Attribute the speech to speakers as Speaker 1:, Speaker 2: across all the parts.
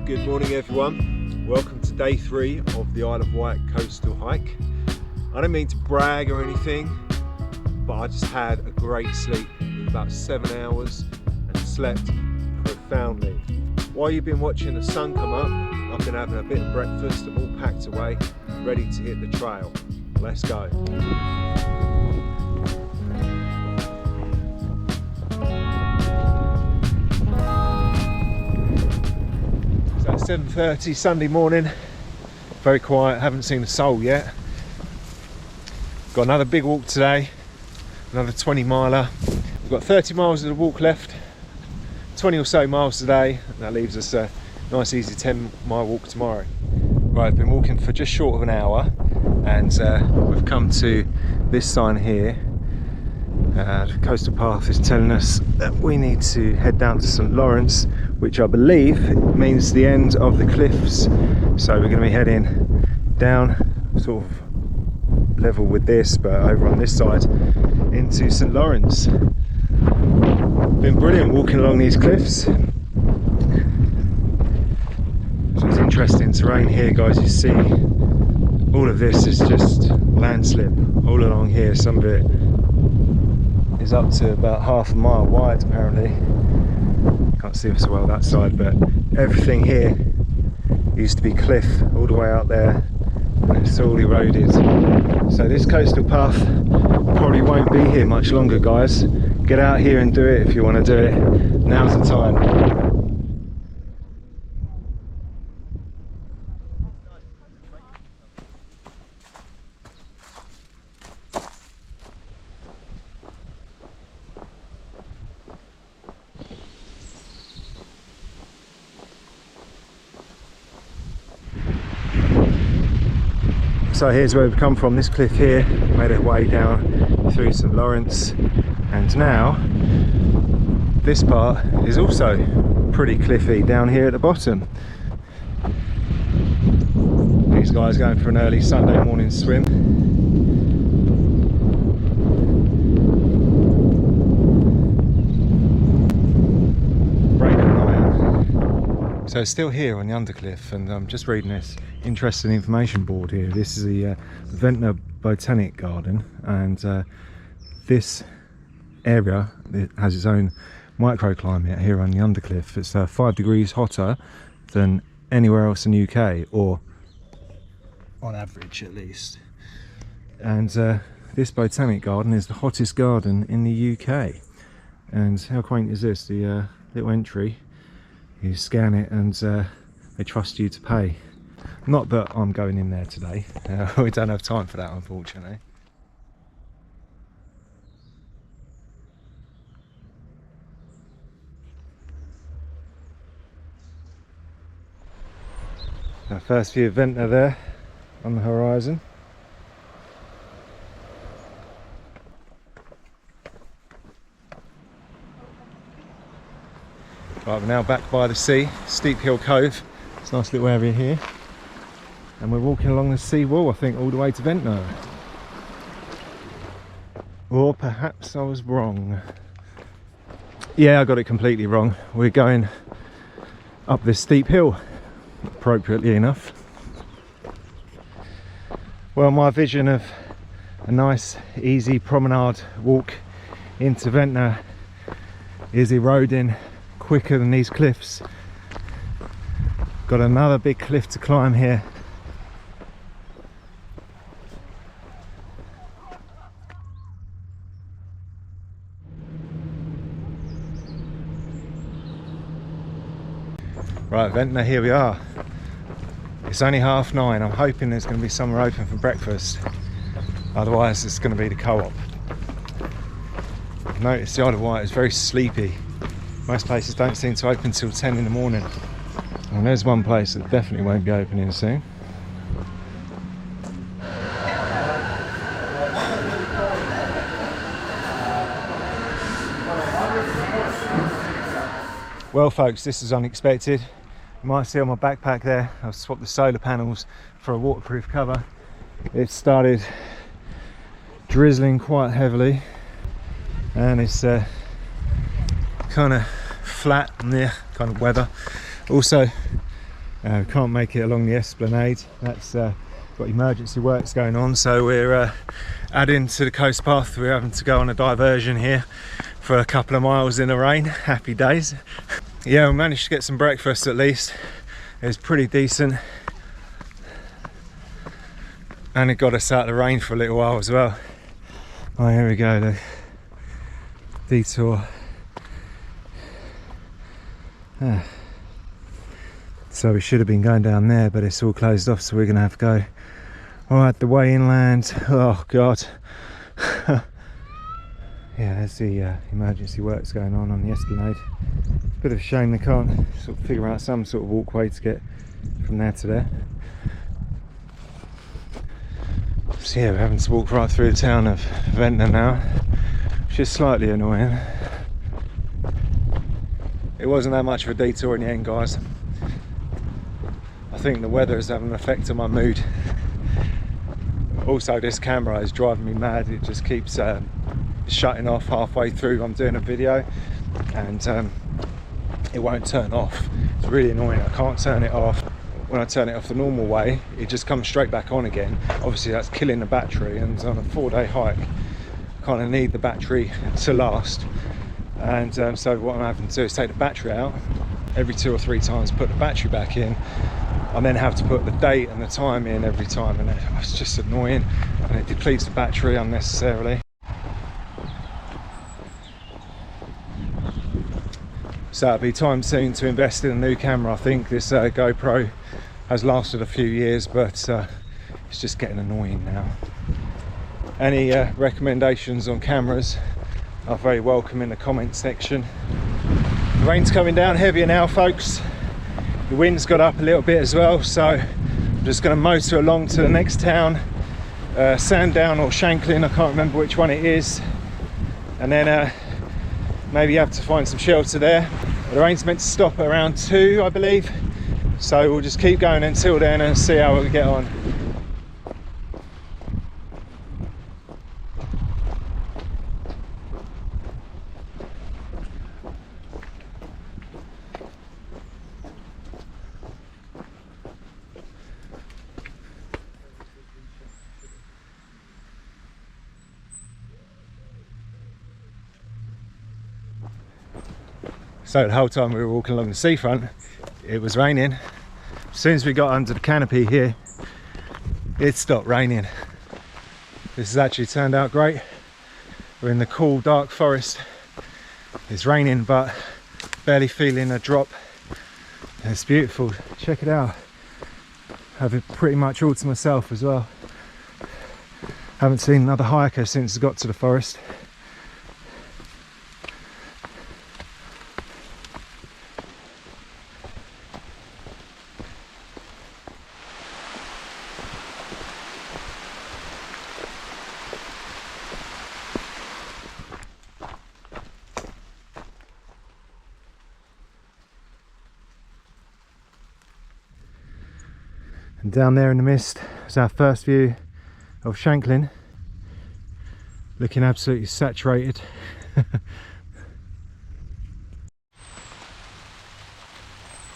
Speaker 1: Good morning everyone, welcome to day 3 of the Isle of Wight coastal hike. I don't mean to brag or anything, but I just had a great sleep. It was about 7 hours and slept profoundly. While you've been watching the sun come up, I've been having a bit of breakfast. I'm all packed away, ready to hit the trail. Let's go. So it's 7:30 Sunday morning, very quiet, haven't seen a soul yet. Got another big walk today, another 20 miler. We've got 30 miles of the walk left, 20 or so miles today, and that leaves us a nice easy 10-mile walk tomorrow. Right, I've been walking for just short of an hour, and we've come to this sign here. The coastal path is telling us that we need to head down to St Lawrence, which I believe means the end of the cliffs. So we're going to be heading down, sort of level with this, but over on this side into St Lawrence. Been brilliant walking along these cliffs. So it's interesting terrain here, guys. You see all of this is just landslip all along here. Some of it is up to about half a mile wide apparently. Can't see so well that side, but everything here used to be cliff all the way out there, and it's all eroded. So this coastal path probably won't be here much longer, guys. Get out here and do it if you want to do it. Now's the time. So here's where we've come from, this cliff here, made our way down through St Lawrence, and now this part is also pretty cliffy down here at the bottom. These guys going for an early Sunday morning swim. So it's still here on the undercliff, and I'm just reading this interesting information board here. This is the Ventnor Botanic Garden, and this area has its own microclimate here on the undercliff. It's 5 degrees hotter than anywhere else in the UK, or on average at least. And this botanic garden is the hottest garden in the UK. And how quaint is this? The little entry. You scan it and they trust you to pay. Not that I'm going in there today. We don't have time for that, unfortunately. Our first view of Ventnor there on the horizon. Right, we're now back by the sea, Steep Hill Cove. It's a nice little area here. And we're walking along the sea wall, I think, all the way to Ventnor. Or perhaps I was wrong. Yeah, I got it completely wrong. We're going up this steep hill, appropriately enough. Well, my vision of a nice, easy promenade walk into Ventnor is eroding quicker than these cliffs. Got another big cliff to climb here. Right, Ventnor, here we are. It's only 9:30. I'm hoping there's going to be somewhere open for breakfast. Otherwise it's going to be the co-op. I've noticed the Isle of Wight is very sleepy. Most places don't seem to open till 10 in the morning. And there's one place that definitely won't be opening soon. Well folks, this is unexpected. You might see on my backpack there, I've swapped the solar panels for a waterproof cover. It started drizzling quite heavily, and it's kind of flat and kind of weather. Also Can't make it along the esplanade. That's got emergency works going on, so we're adding to the coast path. We're having to go on a diversion here for a couple of miles in the rain. Happy days. Yeah, we managed to get some breakfast at least. It was pretty decent, and it got us out of the rain for a little while as well. Oh, here we go, the detour. So we should have been going down there, but it's all closed off, so we're gonna have to go right the way inland. Oh god. Yeah, there's the emergency works going on the esplanade. Bit of a shame they can't sort of figure out some sort of walkway to get from there to there. So yeah, we're having to walk right through the town of Ventnor now, which is slightly annoying. It wasn't that much of a detour in the end, guys. I think the weather is having an effect on my mood. Also, this camera is driving me mad. It just keeps shutting off halfway through. I'm doing a video and it won't turn off. It's really annoying. I can't turn it off. When I turn it off the normal way, it just comes straight back on again. Obviously that's killing the battery, and on a 4-day hike I kind of need the battery to last. And so what I'm having to do is take the battery out every 2 or 3 times, put the battery back in, and then have to put the date and the time in every time, and it's just annoying, and it depletes the battery unnecessarily. So it'll be time soon to invest in a new camera. I think this GoPro has lasted a few years, but it's just getting annoying now. Any recommendations on cameras are very welcome in the comment section. The rain's coming down heavier now, folks. The wind's got up a little bit as well, so I'm just going to motor along to the next town, Sandown or Shanklin, I can't remember which one it is, and then maybe have to find some shelter there. The rain's meant to stop at around 2, I believe, so we'll just keep going until then and see how we get on. So the whole time we were walking along the seafront, it was raining. As soon as we got under the canopy here, it stopped raining. This has actually turned out great. We're in the cool, dark forest. It's raining, but barely feeling a drop. And it's beautiful. Check it out. I have it pretty much all to myself as well. Haven't seen another hiker since I got to the forest. And down there in the mist is our first view of Shanklin, looking absolutely saturated.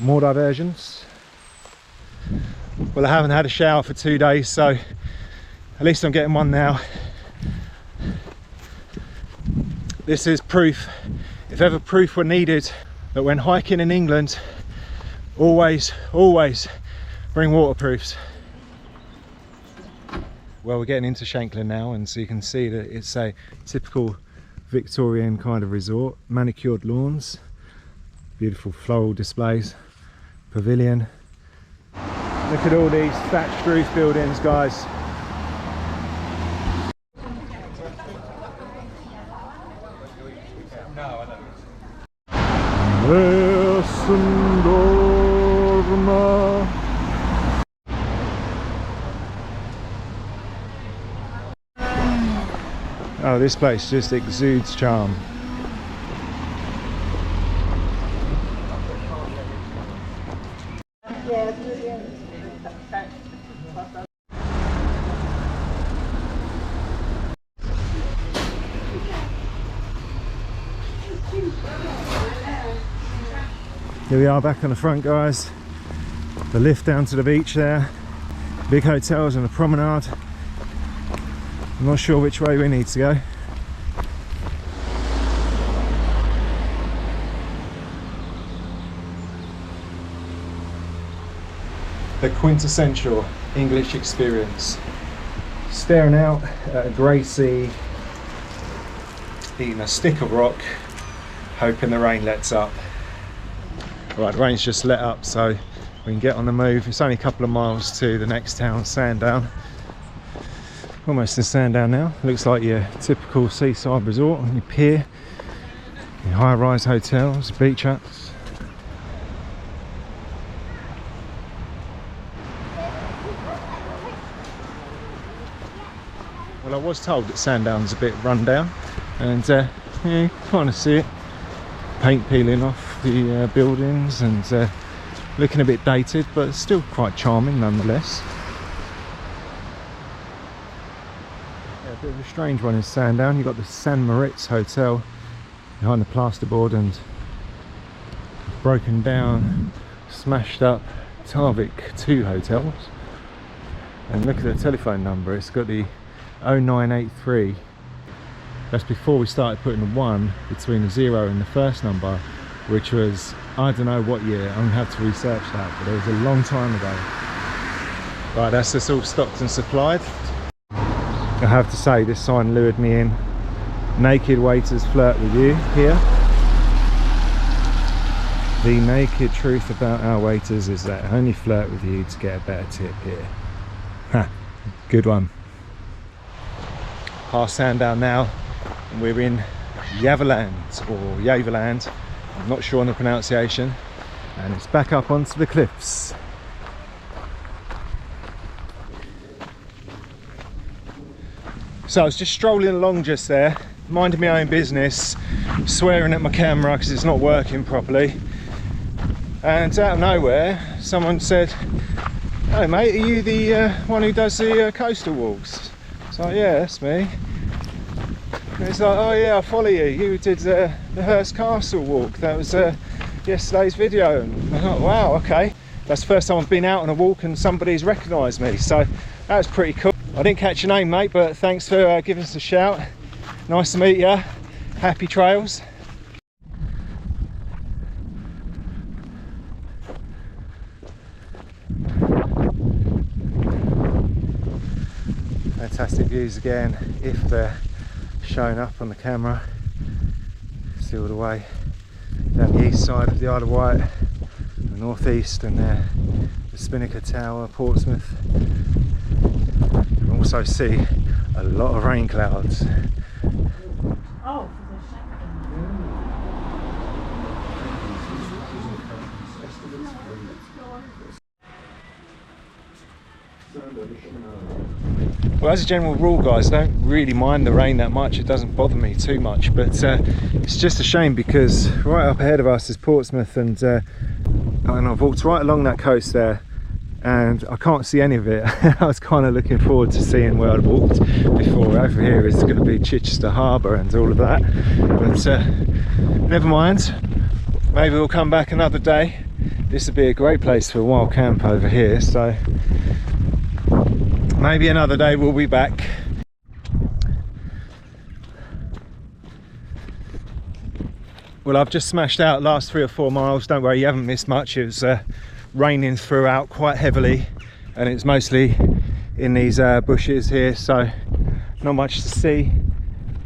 Speaker 1: More diversions. Well, I haven't had a shower for 2 days, so at least I'm getting one now. This is proof, if ever proof were needed, that when hiking in England, always bring waterproofs. Well, we're getting into Shanklin now, and so you can see that it's a typical Victorian kind of resort. Manicured lawns, beautiful floral displays, pavilion. Look at all these thatched roof buildings, guys. Oh, this place just exudes charm. Here we are back on the front, guys. the lift down to the beach there, big hotels and a promenade. I'm not sure which way we need to go. The quintessential English experience. Staring out at a grey sea, eating a stick of rock, hoping the rain lets up. Right, the rain's just let up, so we can get on the move. It's only a couple of miles to the next town, Sandown. Almost in Sandown now. Looks like your typical seaside resort on your pier, your high-rise hotels, beach huts. Well, I was told that Sandown's a bit run down, and yeah, you kind of see it. Paint peeling off the buildings and looking a bit dated, but still quite charming nonetheless. Yeah, a bit of a strange one in Sandown. You've got the San Moritz Hotel behind the plasterboard and broken down, smashed up Tarvik 2 hotels. And look at the telephone number, it's got the 0983. That's before we started putting a 1 between the 0 and the first number, which was, I don't know what year, I'm going to have to research that, but it was a long time ago. Right, that's just all stocked and supplied. I have to say, this sign lured me in. Naked waiters flirt with you here. The naked truth about our waiters is that only flirt with you to get a better tip here. Ha, good one. Past Sandown now, and we're in Yavaland, or Yavaland, I'm not sure on the pronunciation, and it's back up onto the cliffs. So I was just strolling along just there, minding my own business, swearing at my camera because it's not working properly, and out of nowhere someone said, "Hey mate, are you the one who does the coastal walks?" So yeah, that's me. And it's like, "Oh yeah, I follow you. You did the Hurst Castle walk. That was yesterday's video." And I thought, wow, okay. That's the first time I've been out on a walk and somebody's recognised me. So that was pretty cool. I didn't catch your name, mate, but thanks for giving us a shout. Nice to meet you. Happy trails. Fantastic views again, if they're showing up on the camera. See all the way down the east side of the Isle of Wight, the northeast, and the Spinnaker Tower, Portsmouth. You can also see a lot of rain clouds.
Speaker 2: Oh,
Speaker 1: Well, as a general rule, guys, I don't really mind the rain that much. It doesn't bother me too much, but it's just a shame because right up ahead of us is Portsmouth, and I've walked right along that coast there and I can't see any of it. I was kind of looking forward to seeing where I'd walked before. Over here is going to be Chichester Harbour and all of that, but never mind. Maybe we'll come back another day. This would be a great place for a wild camp over here, so maybe another day we'll be back. Well, I've just smashed out last 3 or 4 miles. Don't worry, you haven't missed much. It was raining throughout quite heavily, and it's mostly in these bushes here, so not much to see.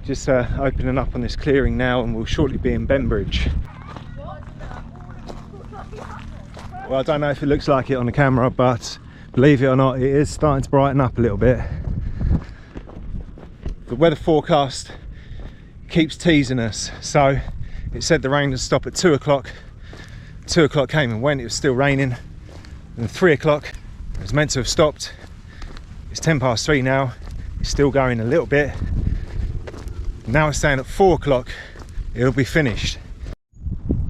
Speaker 1: Just opening up on this clearing now, and we'll shortly be in Bembridge. Well, I don't know if it looks like it on the camera, but believe it or not, it is starting to brighten up a little bit. The weather forecast keeps teasing us, so it said the rain would stop at 2 o'clock. 2 o'clock came and went, it was still raining. And 3 o'clock, it was meant to have stopped. It's 10 past 3 now, it's still going a little bit. Now it's saying at 4 o'clock, it'll be finished.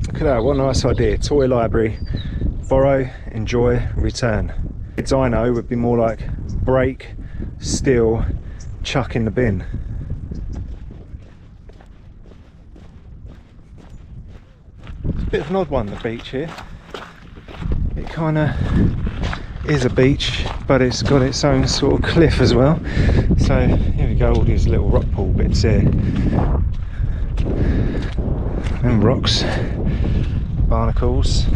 Speaker 1: Look at that, what a nice idea. Toy library, borrow, enjoy, return. Kids I know would be more like break, steal, chuck in the bin. It's a bit of an odd one, the beach here. It it kind of is a beach, but it's got its own sort of cliff as well. So here we go, all these little rock pool bits here and rocks, barnacles.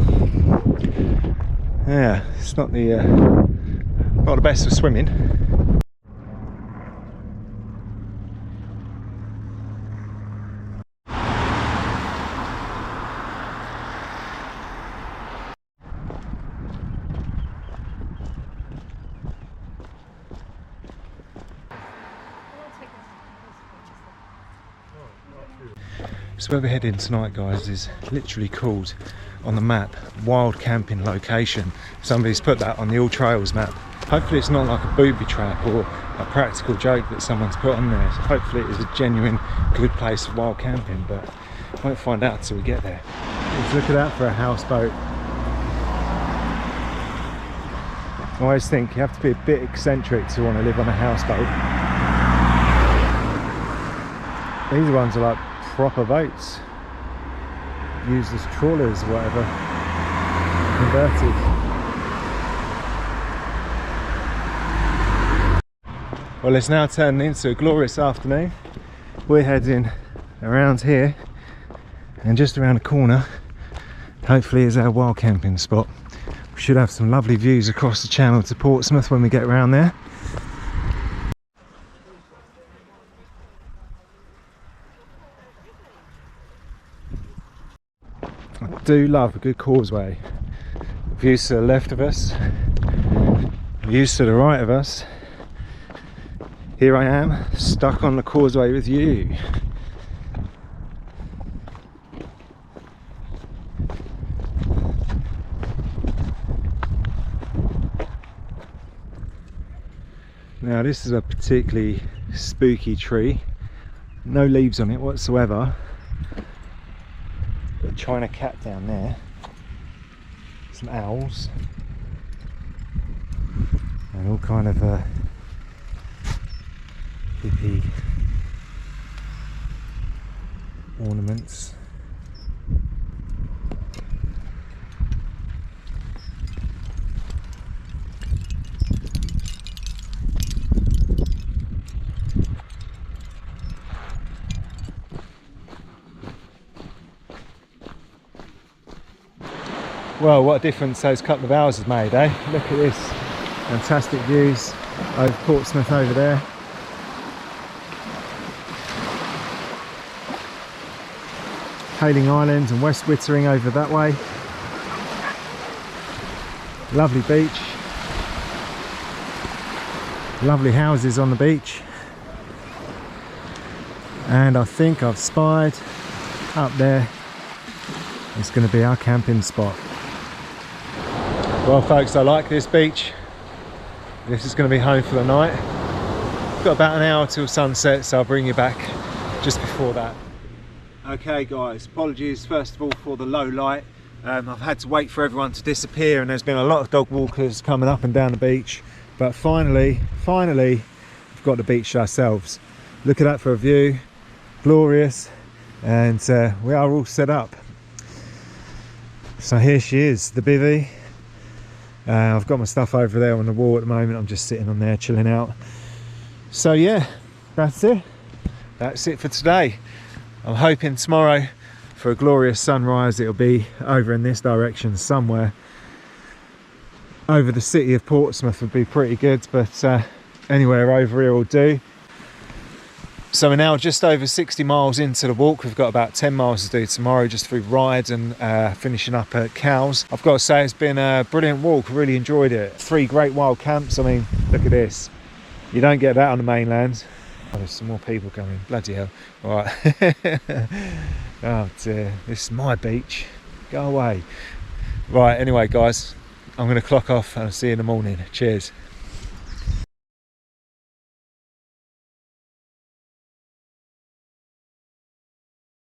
Speaker 1: Yeah, it's not the best for swimming. So where we're heading tonight, guys, is literally called on the map wild camping location. Somebody's put that on the All Trails map. Hopefully it's not like a booby trap or a practical joke that someone's put on there. So hopefully it is a genuine good place for wild camping, but won't find out until we get there. Let's look at that for a houseboat. I always think you have to be a bit eccentric to want to live on a houseboat. These ones are like proper boats, used as trawlers or whatever, converted. Well, it's now turning into a glorious afternoon. We're heading around here, and just around the corner hopefully is our wild camping spot. We should have some lovely views across the channel to Portsmouth when we get around there. I do love a good causeway. Views to the left of us, views to the right of us. Here I am, stuck on the causeway with you. Now this is a particularly spooky tree. No leaves on it whatsoever. Got a China cat down there. Some owls. And all kind of hippie ornaments. Well, what a difference those couple of hours has made, eh? Look at this, fantastic views over Portsmouth over there. Hayling Island and West Wittering over that way. Lovely beach. Lovely houses on the beach. And I think I've spied up there, it's going to be our camping spot. Well folks, I like this beach. This is going to be home for the night. We've got about an hour till sunset, so I'll bring you back just before that. Okay guys, apologies first of all for the low light. I've had to wait for everyone to disappear, and there's been a lot of dog walkers coming up and down the beach, but finally we've got the beach to ourselves. Look at that for a view, glorious, and we are all set up. So here she is, the bivvy. I've got my stuff over there on the wall at the moment. I'm just sitting on there chilling out. So yeah, that's it for today. I'm hoping tomorrow for a glorious sunrise. It'll be over in this direction somewhere. Over the city of Portsmouth would be pretty good, but anywhere over here will do. So we're now just over 60 miles into the walk. We've got about 10 miles to do tomorrow, just through rides and finishing up at Cowes. I've got to say it's been a brilliant walk, really enjoyed it. 3 great wild camps. I mean, look at this. You don't get that on the mainland. Oh, there's some more people coming, bloody hell. All right. Oh dear, this is my beach. Go away. Right, anyway guys, I'm going to clock off and I'll see you in the morning. Cheers.